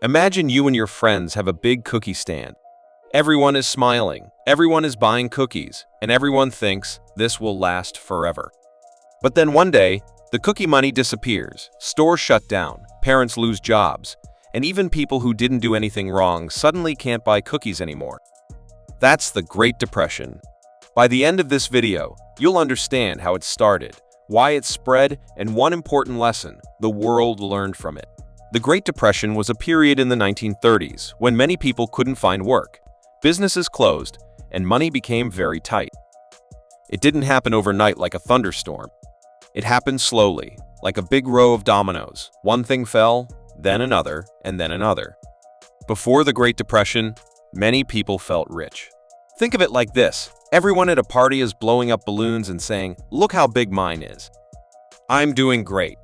Imagine you and your friends have a big cookie stand. Everyone is smiling, everyone is buying cookies, and everyone thinks this will last forever. But then one day, the cookie money disappears, stores shut down, parents lose jobs, and even people who didn't do anything wrong suddenly can't buy cookies anymore. That's the Great Depression. By the end of this video, you'll understand how it started, why it spread, and one important lesson the world learned from it. The Great Depression was a period in the 1930s when many people couldn't find work, businesses closed, and money became very tight. It didn't happen overnight like a thunderstorm. It happened slowly, like a big row of dominoes. One thing fell, then another, and then another. Before the Great Depression, many people felt rich. Think of it like this. Everyone at a party is blowing up balloons and saying, "Look how big mine is. I'm doing great."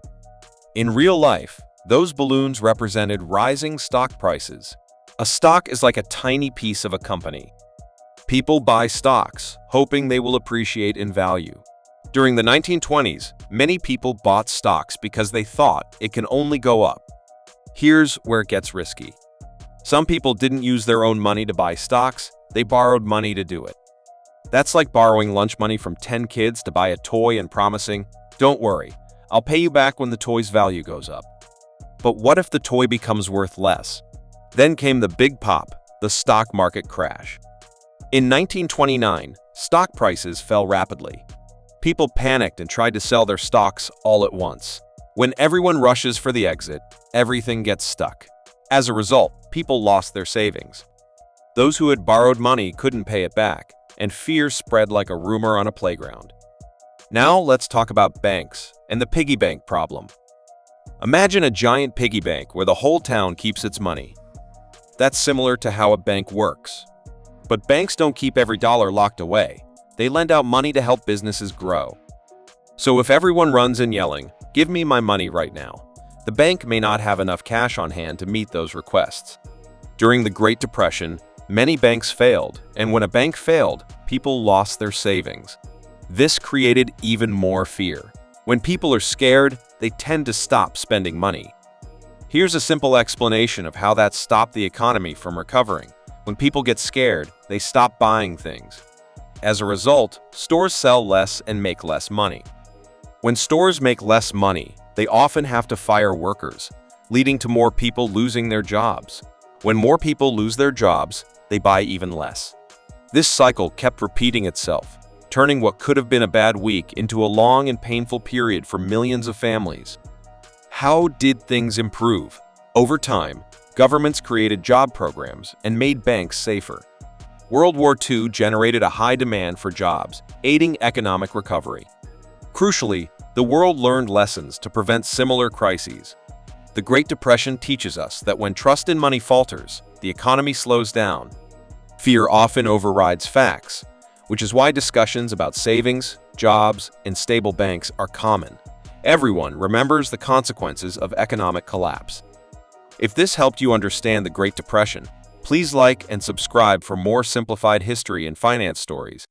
In real life, those balloons represented rising stock prices. A stock is like a tiny piece of a company. People buy stocks, hoping they will appreciate in value. During the 1920s, many people bought stocks because they thought it can only go up. Here's where it gets risky. Some people didn't use their own money to buy stocks, they borrowed money to do it. That's like borrowing lunch money from 10 kids to buy a toy and promising, "Don't worry, I'll pay you back when the toy's value goes up." But what if the toy becomes worth less? Then came the big pop, the stock market crash. In 1929, stock prices fell rapidly. People panicked and tried to sell their stocks all at once. When everyone rushes for the exit, everything gets stuck. As a result, people lost their savings. Those who had borrowed money couldn't pay it back, and fear spread like a rumor on a playground. Now let's talk about banks and the piggy bank problem. Imagine a giant piggy bank where the whole town keeps its money. That's similar to how a bank works. But banks don't keep every dollar locked away. They lend out money to help businesses grow. So if everyone runs in yelling, "Give me my money right now," the bank may not have enough cash on hand to meet those requests. During the Great Depression, many banks failed, and when a bank failed, people lost their savings. This created even more fear. When people are scared, they tend to stop spending money. Here's a simple explanation of how that stopped the economy from recovering. When people get scared, they stop buying things. As a result, stores sell less and make less money. When stores make less money, they often have to fire workers, leading to more people losing their jobs. When more people lose their jobs, they buy even less. This cycle kept repeating itself, turning what could have been a bad week into a long and painful period for millions of families. How did things improve? Over time, governments created job programs and made banks safer. World War II generated a high demand for jobs, aiding economic recovery. Crucially, the world learned lessons to prevent similar crises. The Great Depression teaches us that when trust in money falters, the economy slows down. Fear often overrides facts, which is why discussions about savings, jobs, and stable banks are common. Everyone remembers the consequences of economic collapse. If this helped you understand the Great Depression, please like and subscribe for more simplified history and finance stories.